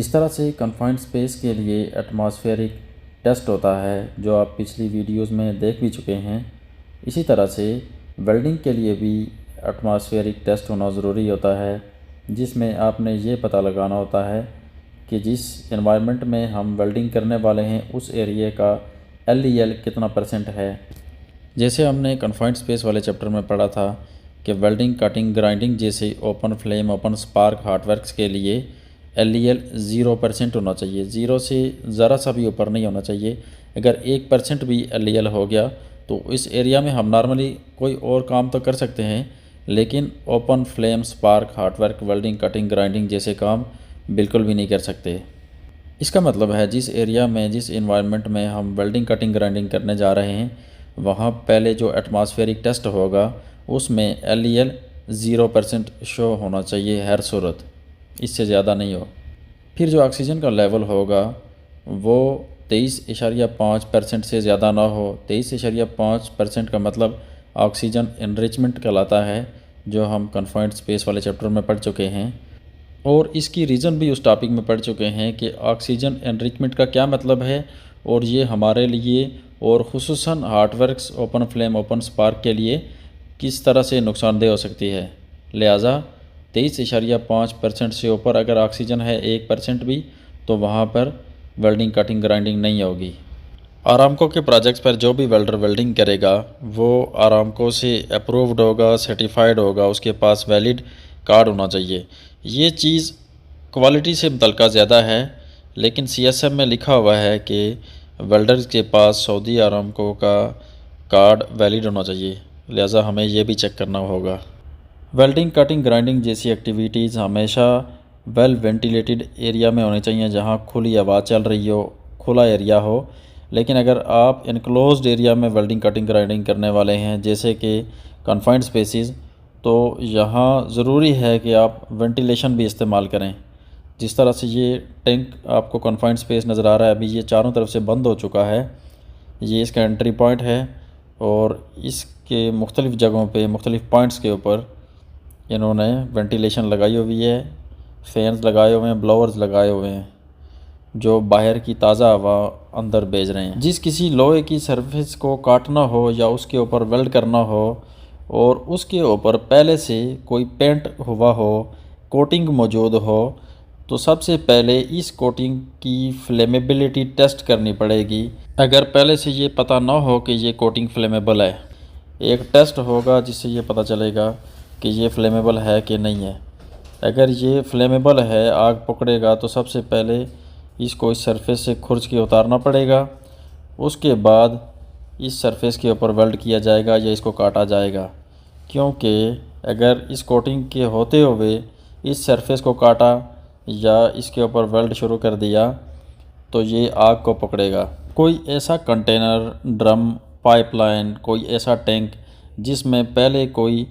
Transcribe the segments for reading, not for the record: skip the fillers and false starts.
जिस तरह से कन्फाइंड स्पेस के लिए एटमॉस्फेरिक टेस्ट होता है जो आप पिछली वीडियोस में देख भी चुके हैं, इसी तरह से वेल्डिंग के लिए भी एटमॉस्फेरिक टेस्ट होना ज़रूरी होता है, जिसमें आपने ये पता लगाना होता है कि जिस एनवायरनमेंट में हम वेल्डिंग करने वाले हैं उस एरिया का LEL कितना % है। जैसे हमने कन्फाइंड स्पेस वाले चैप्टर में पढ़ा था कि वेल्डिंग, कटिंग, ग्राइंडिंग जैसे ओपन फ्लेम, ओपन स्पार्क हार्डवर्क्स के लिए LEL 0% होना चाहिए। 0 से ज़रा सा भी ऊपर नहीं होना चाहिए। अगर 1% भी LEL हो गया तो इस एरिया में हम नॉर्मली कोई और काम तो कर सकते हैं, लेकिन open flame, spark, hard work, welding, cutting, grinding जैसे काम बिल्कुल भी नहीं कर सकते। इसका मतलब है जिस एरिया में, जिस इन्वायरमेंट में हम वेल्डिंग, कटिंग, ग्राइंडिंग करने जा रहे हैं, वहाँ पहले जो एटमॉस्फेरिक टेस्ट होगा उसमें LEL 0% शो होना चाहिए हर सूरत, इससे ज़्यादा नहीं हो। फिर जो ऑक्सीजन का लेवल होगा वो 23.5% से ज़्यादा ना हो। 23.5% का मतलब ऑक्सीजन एनरिचमेंट कहलाता है, जो हम कन्फाइंड स्पेस वाले चैप्टर में पढ़ चुके हैं, और इसकी रीज़न भी उस टॉपिक में पढ़ चुके हैं कि ऑक्सीजन एनरिचमेंट का क्या मतलब है और ये हमारे लिए और खुसूसन हार्डवर्क्स, ओपन फ्लेम, ओपन स्पार्क के लिए किस तरह से नुकसानदेह हो सकती है। लिहाजा 23.5% से ऊपर अगर ऑक्सीजन है 1% भी, तो वहाँ पर वेल्डिंग, कटिंग, ग्राइंडिंग नहीं होगी। आरामको के प्रोजेक्ट्स पर जो भी वेल्डर वेल्डिंग करेगा वो आरामको से अप्रूव्ड होगा, सर्टिफाइड होगा, उसके पास वैलिड कार्ड होना चाहिए। ये चीज़ क्वालिटी से मुतल्लिका ज़्यादा है, लेकिन CSM में लिखा हुआ है कि वेल्डर्स के पास सऊदी आरामको का कार्ड वैलिड होना चाहिए। लिहाजा हमें ये भी चेक करना होगा। वेल्डिंग, कटिंग, ग्राइंडिंग जैसी एक्टिविटीज़ हमेशा वेल वेंटिलेटेड एरिया में होनी चाहिए, जहाँ खुली हवा चल रही हो, खुला एरिया हो। लेकिन अगर आप इनक्लोज्ड एरिया में वेल्डिंग, कटिंग, ग्राइंडिंग करने वाले हैं जैसे कि कन्फाइंड स्पेसेस, तो यहाँ ज़रूरी है कि आप वेंटिलेशन भी इस्तेमाल करें। जिस तरह से ये टैंक आपको कन्फाइंड स्पेस नज़र आ रहा है, अभी ये चारों तरफ से बंद हो चुका है। ये इसका एंट्री पॉइंट है और इसके मुख्तलिफ़ जगहों पे, मुख्तलिफ़ पॉइंट्स के ऊपर इन्होंने वेंटिलेशन लगाई हुई है, फैंस लगाए हुए हैं, ब्लोअर्स लगाए हुए हैं जो बाहर की ताज़ा हवा अंदर भेज रहे हैं। जिस किसी लोहे की सरफेस को काटना हो या उसके ऊपर वेल्ड करना हो और उसके ऊपर पहले से कोई पेंट हुआ हो, कोटिंग मौजूद हो, तो सबसे पहले इस कोटिंग की फ्लेमेबिलिटी टेस्ट करनी पड़ेगी। अगर पहले से ये पता ना हो कि ये कोटिंग फ्लेमेबल है, एक टेस्ट होगा जिससे ये पता चलेगा कि ये फ्लेमेबल है कि नहीं है। अगर ये फ्लेमेबल है, आग पकड़ेगा, तो सबसे पहले इसको इस सरफेस से खुरच के उतारना पड़ेगा। उसके बाद इस सरफेस के ऊपर वेल्ड किया जाएगा या इसको काटा जाएगा, क्योंकि अगर इस कोटिंग के होते हुए इस सरफेस को काटा या इसके ऊपर वेल्ड शुरू कर दिया तो ये आग को पकड़ेगा। कोई ऐसा कंटेनर, ड्रम, पाइपलाइन, कोई ऐसा टैंक जिसमें पहले कोई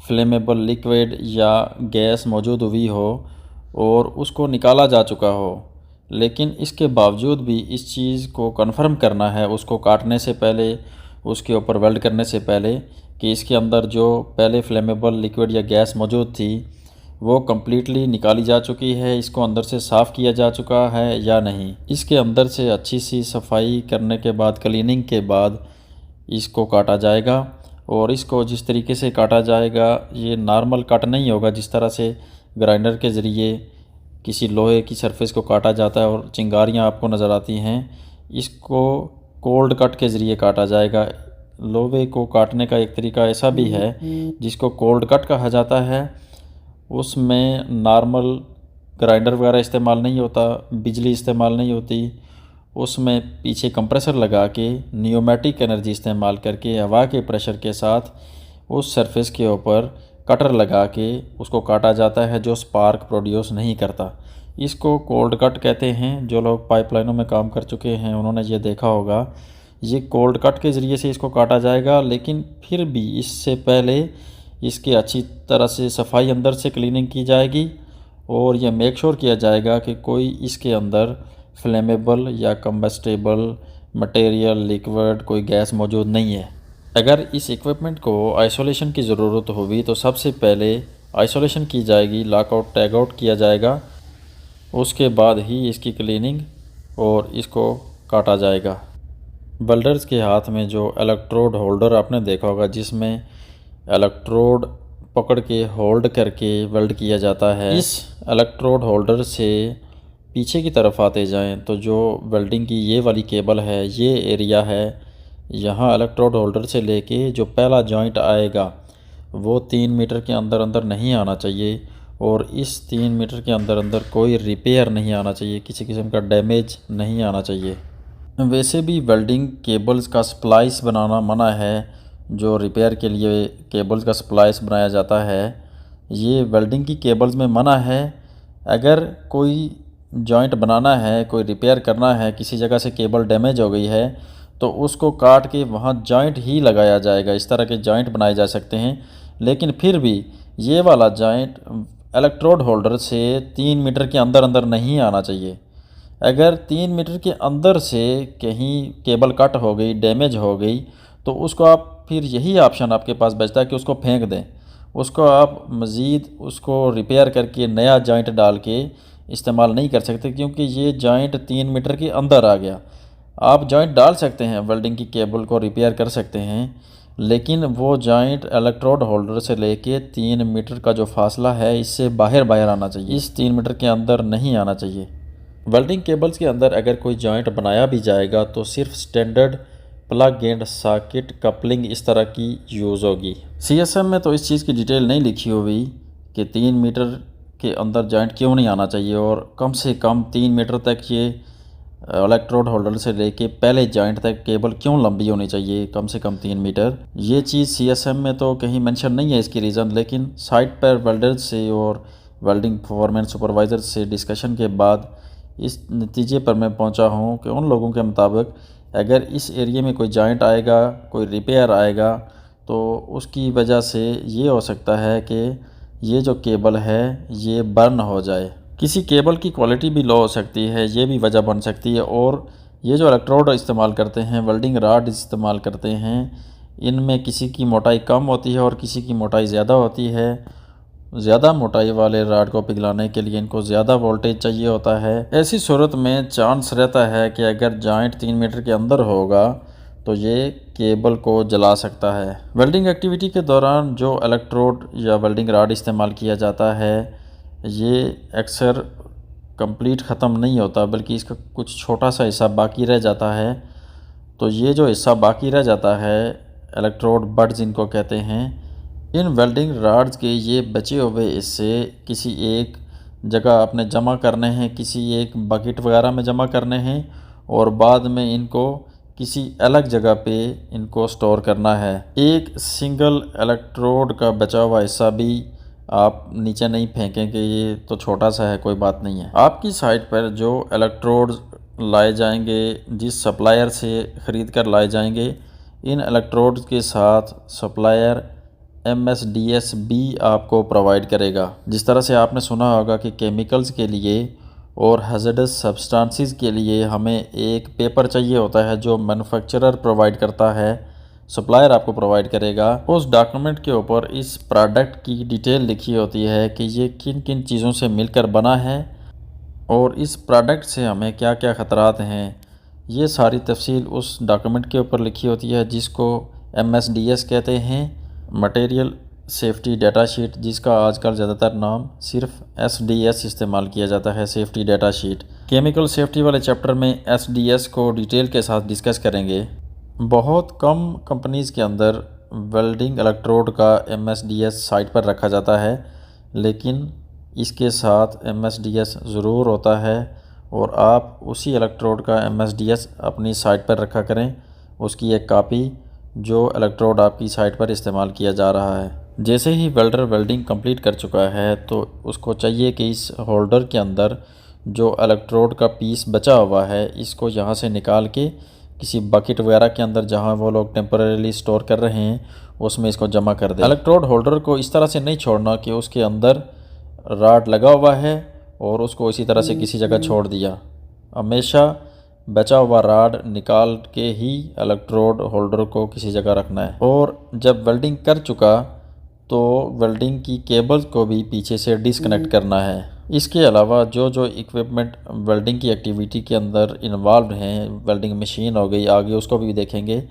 फ्लेमेबल लिक्विड या गैस मौजूद हुई हो और उसको निकाला जा चुका हो, लेकिन इसके बावजूद भी इस चीज़ को कंफर्म करना है उसको काटने से पहले, उसके ऊपर वेल्ड करने से पहले, कि इसके अंदर जो पहले फ्लेमेबल लिक्विड या गैस मौजूद थी वो कम्प्लीटली निकाली जा चुकी है, इसको अंदर से साफ़ किया जा चुका है या नहीं। इसके अंदर से अच्छी सी सफाई करने के बाद, क्लीनिंग के बाद इसको काटा जाएगा। और इसको जिस तरीके से काटा जाएगा ये नॉर्मल कट नहीं होगा, जिस तरह से ग्राइंडर के ज़रिए किसी लोहे की सरफेस को काटा जाता है और चिंगारियां आपको नज़र आती हैं, इसको कोल्ड कट के ज़रिए काटा जाएगा। लोहे को काटने का एक तरीका ऐसा भी है जिसको कोल्ड कट कहा जाता है। उसमें नॉर्मल ग्राइंडर वगैरह इस्तेमाल नहीं होता, बिजली इस्तेमाल नहीं होती। उसमें पीछे कंप्रेसर लगा के न्यूमेटिक एनर्जी इस्तेमाल करके हवा के प्रेशर के साथ उस सरफेस के ऊपर कटर लगा के उसको काटा जाता है, जो स्पार्क प्रोड्यूस नहीं करता। इसको कोल्ड कट कहते हैं। जो लोग पाइपलाइनों में काम कर चुके हैं उन्होंने ये देखा होगा। ये कोल्ड कट के ज़रिए से इसको काटा जाएगा, लेकिन फिर भी इससे पहले इसकी अच्छी तरह से सफाई अंदर से क्लीनिंग की जाएगी और यह मेक श्योर किया जाएगा कि कोई इसके अंदर फ्लेमेबल या कंबस्टेबल मटेरियल, लिक्विड, कोई गैस मौजूद नहीं है। अगर इस इक्विपमेंट को आइसोलेशन की ज़रूरत होगी तो सबसे पहले आइसोलेशन की जाएगी, लॉकआउट, टैग आउट किया जाएगा। उसके बाद ही इसकी क्लीनिंग और इसको काटा जाएगा। वेल्डर्स के हाथ में जो इलेक्ट्रोड होल्डर आपने देखा होगा, जिसमें इलेक्ट्रोड पकड़ के होल्ड करके वेल्ड किया जाता है, इस इलेक्ट्रोड होल्डर से पीछे की तरफ आते जाएं तो जो वेल्डिंग की ये वाली केबल है, ये एरिया है, यहाँ इलेक्ट्रोड होल्डर से लेके जो पहला जॉइंट आएगा वो 3 मीटर के अंदर अंदर नहीं आना चाहिए, और इस 3 मीटर के अंदर अंदर कोई रिपेयर नहीं आना चाहिए, किसी किस्म का डैमेज नहीं आना चाहिए। वैसे भी वेल्डिंग केबल्स का स्प्लाइस बनाना मना है। जो रिपेयर के लिए केबल्स का स्प्लाइस बनाया जाता है, ये वेल्डिंग की केबल्स में मना है। अगर कोई जॉइंट बनाना है, कोई रिपेयर करना है, किसी जगह से केबल डैमेज हो गई है तो उसको काट के वहाँ जॉइंट ही लगाया जाएगा। इस तरह के जॉइंट बनाए जा सकते हैं, लेकिन फिर भी ये वाला जॉइंट इलेक्ट्रोड होल्डर से 3 मीटर के अंदर अंदर नहीं आना चाहिए। अगर 3 मीटर के अंदर से कहीं केबल कट हो गई, डैमेज हो गई, तो उसको आप फिर यही ऑप्शन आपके पास बचता है कि उसको फेंक दें। उसको आप मज़ीद उसको रिपेयर करके नया जॉइंट डाल के इस्तेमाल नहीं कर सकते, क्योंकि ये जॉइंट 3 मीटर के अंदर आ गया। आप जॉइंट डाल सकते हैं, वेल्डिंग की केबल को रिपेयर कर सकते हैं, लेकिन वो जॉइंट इलेक्ट्रोड होल्डर से लेके 3 मीटर का जो फासला है, इससे बाहर आना चाहिए, इस 3 मीटर के अंदर नहीं आना चाहिए। वेल्डिंग केबल्स के अंदर अगर कोई जॉइंट बनाया भी जाएगा तो सिर्फ standard plug and socket coupling इस तरह की यूज़ होगी। सीएसएम में तो इस चीज़ की डिटेल नहीं लिखी हुई कि 3 मीटर के अंदर जॉइंट क्यों नहीं आना चाहिए, और कम से कम 3 मीटर तक ये इलेक्ट्रोड होल्डर से लेके पहले जॉइंट तक केबल क्यों लंबी होनी चाहिए, कम से कम 3 मीटर। ये चीज़ सीएसएम में तो कहीं मेंशन नहीं है इसकी रीज़न, लेकिन साइट पर वेल्डर्स से और वेल्डिंग फोरमैन सुपरवाइज़र से डिस्कशन के बाद इस नतीजे पर मैं पहुंचा हूं कि उन लोगों के मुताबिक अगर इस एरिया में कोई जॉइंट आएगा, कोई रिपेयर आएगा, तो उसकी वजह से ये हो सकता है कि ये जो केबल है ये बर्न हो जाए। किसी केबल की क्वालिटी भी लो हो सकती है, ये भी वजह बन सकती है। और ये जो इलेक्ट्रोड इस्तेमाल करते हैं, वेल्डिंग रॉड इस्तेमाल करते हैं, इनमें किसी की मोटाई कम होती है और किसी की मोटाई ज़्यादा होती है। ज़्यादा मोटाई वाले रॉड को पिघलाने के लिए इनको ज़्यादा वोल्टेज चाहिए होता है। ऐसी सूरत में चांस रहता है कि अगर जॉइंट 3 मीटर के अंदर होगा तो ये केबल को जला सकता है। वेल्डिंग एक्टिविटी के दौरान जो इलेक्ट्रोड या वेल्डिंग रॉड इस्तेमाल किया जाता है, ये अक्सर कंप्लीट ख़त्म नहीं होता, बल्कि इसका कुछ छोटा सा हिस्सा बाकी रह जाता है। तो ये जो हिस्सा बाकी रह जाता है, इलेक्ट्रोड बड्स इनको कहते हैं, इन वेल्डिंग रॉड्स के ये बचे हुए हिस्से किसी एक जगह आपने जमा करने हैं, किसी एक बकेट वगैरह में जमा करने हैं, और बाद में इनको किसी अलग जगह पे इनको स्टोर करना है। एक सिंगल इलेक्ट्रोड का बचा हुआ हिस्सा भी आप नीचे नहीं फेंकें कि ये तो छोटा सा है, कोई बात नहीं है। आपकी साइट पर जो इलेक्ट्रोड लाए जाएंगे, जिस सप्लायर से ख़रीद कर लाए जाएंगे, इन इलेक्ट्रोड्स के साथ सप्लायर MSDS भी आपको प्रोवाइड करेगा। जिस तरह से आपने सुना होगा कि केमिकल्स के लिए और हैज़र्डस सब्सटेंसेस के लिए हमें एक पेपर चाहिए होता है जो मैन्युफैक्चरर प्रोवाइड करता है, सप्लायर आपको प्रोवाइड करेगा। उस डॉक्यूमेंट के ऊपर इस प्रोडक्ट की डिटेल लिखी होती है कि ये किन किन चीज़ों से मिलकर बना है और इस प्रोडक्ट से हमें क्या क्या ख़तरात हैं। ये सारी तफसील उस डॉक्यूमेंट के ऊपर लिखी होती है, जिसको MSDS कहते हैं, मटेरियल सेफ्टी डाटा शीट, जिसका आजकल ज़्यादातर नाम सिर्फ SDS इस्तेमाल किया जाता है, safety data sheet. Chemical safety वाले चैप्टर में SDS को डिटेल के साथ डिस्कस करेंगे। बहुत कम कंपनीज़ के अंदर वेल्डिंग इलेक्ट्रोड का MSDS साइट पर रखा जाता है, लेकिन इसके साथ MSDS ज़रूर होता है, और आप उसी इलेक्ट्रोड का MSDS अपनी साइट पर रखा करें, उसकी एक कॉपी जो इलेक्ट्रोड आपकी साइट पर इस्तेमाल किया जा रहा है। जैसे ही वेल्डर वेल्डिंग कंप्लीट कर चुका है तो उसको चाहिए कि इस होल्डर के अंदर जो इलेक्ट्रोड का पीस बचा हुआ है, इसको यहाँ से निकाल के किसी बकेट वगैरह के अंदर जहाँ वो लोग टेम्परेरी स्टोर कर रहे हैं उसमें इसको जमा कर दें। इलेक्ट्रोड होल्डर को इस तरह से नहीं छोड़ना कि उसके अंदर रॉड लगा हुआ है और उसको इसी तरह से किसी जगह छोड़ दिया। हमेशा बचा हुआ रॉड निकाल के ही इलेक्ट्रोड होल्डर को किसी जगह रखना है। और जब वेल्डिंग कर चुका तो वेल्डिंग की केबल्स को भी पीछे से डिस्कनेक्ट करना है। इसके अलावा जो जो इक्विपमेंट वेल्डिंग की एक्टिविटी के अंदर इन्वॉल्व हैं, वेल्डिंग मशीन हो गई, आगे उसको भी देखेंगे।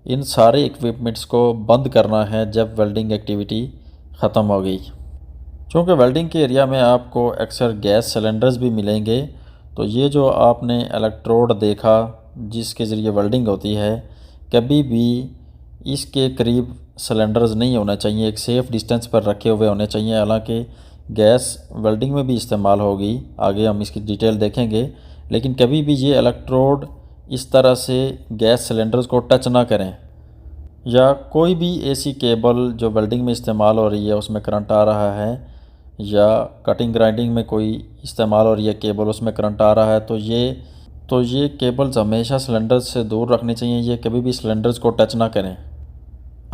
इन सारे इक्विपमेंट्स को बंद करना है जब वेल्डिंग एक्टिविटी ख़त्म हो गई। चूँकि वेल्डिंग के एरिया में आपको अक्सर गैस सिलेंडर्स भी मिलेंगे, तो ये जो आपने इलेक्ट्रोड देखा जिसके ज़रिए वेल्डिंग होती है, कभी भी इसके करीब सिलेंडर्स नहीं होना चाहिए, एक सेफ़ डिस्टेंस पर रखे हुए होने चाहिए। हालांकि गैस वेल्डिंग में भी इस्तेमाल होगी, आगे हम इसकी डिटेल देखेंगे, लेकिन कभी भी ये इलेक्ट्रोड इस तरह से गैस सिलेंडर्स को टच ना करें। या कोई भी ऐसी केबल जो वेल्डिंग में इस्तेमाल हो रही है उसमें करंट आ रहा है, या कटिंग ग्राइंडिंग में कोई इस्तेमाल हो रही है केबल, उसमें करंट आ रहा है, तो ये केबल्स हमेशा सिलेंडर्स से दूर रखनी चाहिए। ये कभी भी सिलेंडर्स को टच ना करें।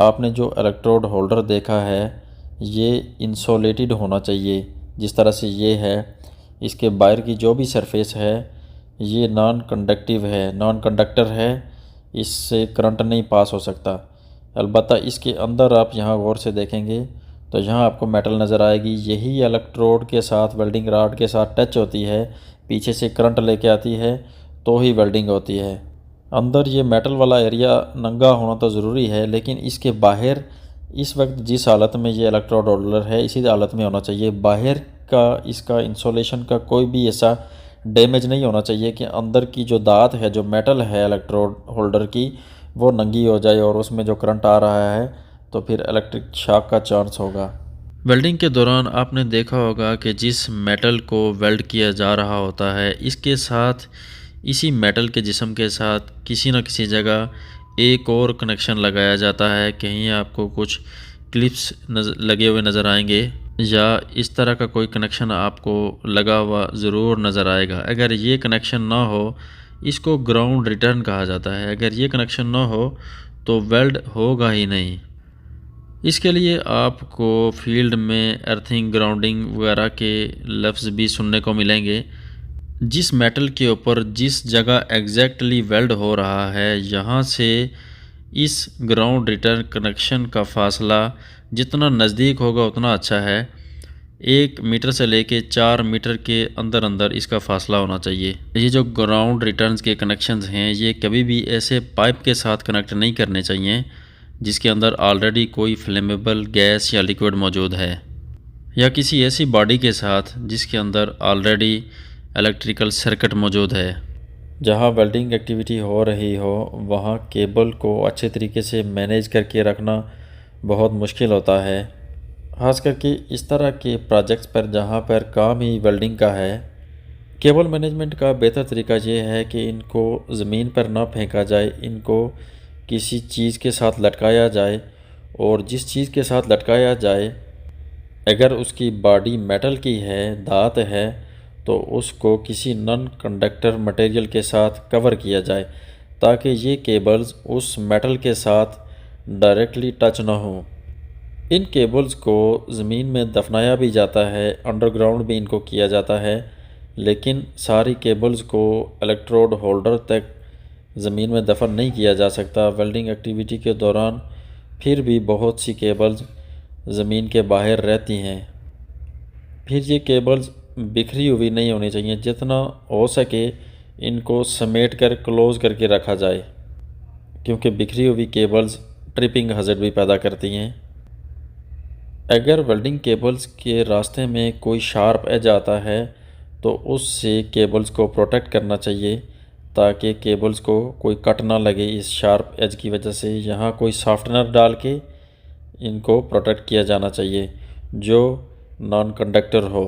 आपने जो इलेक्ट्रोड होल्डर देखा है ये इंसुलेटेड होना चाहिए, जिस तरह से ये है। इसके बाहर की जो भी सरफेस है ये नॉन कंडक्टर है, इससे करंट नहीं पास हो सकता। अलबत्ता इसके अंदर आप यहाँ गौर से देखेंगे तो यहाँ आपको मेटल नज़र आएगी, यही इलेक्ट्रोड के साथ वेल्डिंग रॉड के साथ टच होती है, पीछे से करंट लेके आती है तो ही वेल्डिंग होती है। अंदर ये मेटल वाला एरिया नंगा होना तो ज़रूरी है, लेकिन इसके बाहर इस वक्त जिस हालत में ये इलेक्ट्रोड होल्डर है इसी हालत में होना चाहिए। बाहर का इसका इंसुलेशन का कोई भी ऐसा डैमेज नहीं होना चाहिए कि अंदर की जो दात है, जो मेटल है इलेक्ट्रोड होल्डर की, वो नंगी हो जाए और उसमें जो करंट आ रहा है तो फिर इलेक्ट्रिक शॉक का चांस होगा। वेल्डिंग के दौरान आपने देखा होगा कि जिस मेटल को वेल्ड किया जा रहा होता है, इसके साथ इसी मेटल के जिस्म के साथ किसी न किसी जगह एक और कनेक्शन लगाया जाता है। कहीं आपको कुछ क्लिप्स लगे हुए नज़र आएंगे, या इस तरह का कोई कनेक्शन आपको लगा हुआ ज़रूर नज़र आएगा। अगर ये कनेक्शन ना हो, इसको ग्राउंड रिटर्न कहा जाता है। अगर ये कनेक्शन ना हो तो वेल्ड होगा ही नहीं। इसके लिए आपको फील्ड में अर्थिंग, ग्राउंडिंग वगैरह के लफ्ज़ भी सुनने को मिलेंगे। जिस मेटल के ऊपर जिस जगह एग्जैक्टली वेल्ड हो रहा है, यहाँ से इस ग्राउंड रिटर्न कनेक्शन का फ़ासला जितना नज़दीक होगा उतना अच्छा है। 1 मीटर से लेके 4 मीटर के अंदर अंदर इसका फ़ासला होना चाहिए। ये जो ग्राउंड रिटर्न्स के कनेक्शंस हैं, ये कभी भी ऐसे पाइप के साथ कनेक्ट नहीं करने चाहिए जिसके अंदर ऑलरेडी कोई फ्लेमेबल गैस या लिक्विड मौजूद है, या किसी ऐसी बॉडी के साथ जिसके अंदर ऑलरेडी इलेक्ट्रिकल सर्किट मौजूद है। जहाँ वेल्डिंग एक्टिविटी हो रही हो वहाँ केबल को अच्छे तरीके से मैनेज करके रखना बहुत मुश्किल होता है, ख़ास करके इस तरह के प्रोजेक्ट्स पर जहाँ पर काम ही वेल्डिंग का है। केबल मैनेजमेंट का बेहतर तरीका ये है कि इनको ज़मीन पर ना फेंका जाए, इनको किसी चीज़ के साथ लटकाया जाए, और जिस चीज़ के साथ लटकाया जाए अगर उसकी बॉडी मेटल की है, दात है, तो उसको किसी नॉन कंडक्टर मटेरियल के साथ कवर किया जाए ताकि ये केबल्स उस मेटल के साथ डायरेक्टली टच ना हो। इन केबल्स को ज़मीन में दफनाया भी जाता है, अंडरग्राउंड भी इनको किया जाता है, लेकिन सारी केबल्स को इलेक्ट्रोड होल्डर तक ज़मीन में दफन नहीं किया जा सकता। वेल्डिंग एक्टिविटी के दौरान फिर भी बहुत सी केबल्स ज़मीन के बाहर रहती हैं। फिर ये केबल्स बिखरी हुई नहीं होनी चाहिए, जितना हो सके इनको समेट कर क्लोज़ करके रखा जाए, क्योंकि बिखरी हुई केबल्स ट्रिपिंग हज़ार्ड भी पैदा करती हैं। अगर वेल्डिंग केबल्स के रास्ते में कोई शार्प एज आता है तो उससे केबल्स को प्रोटेक्ट करना चाहिए ताकि केबल्स को कोई कट ना लगे इस शार्प एज की वजह से। यहाँ कोई सॉफ्टनर डाल के इनको प्रोटेक्ट किया जाना चाहिए जो नॉन कंडक्टर हो।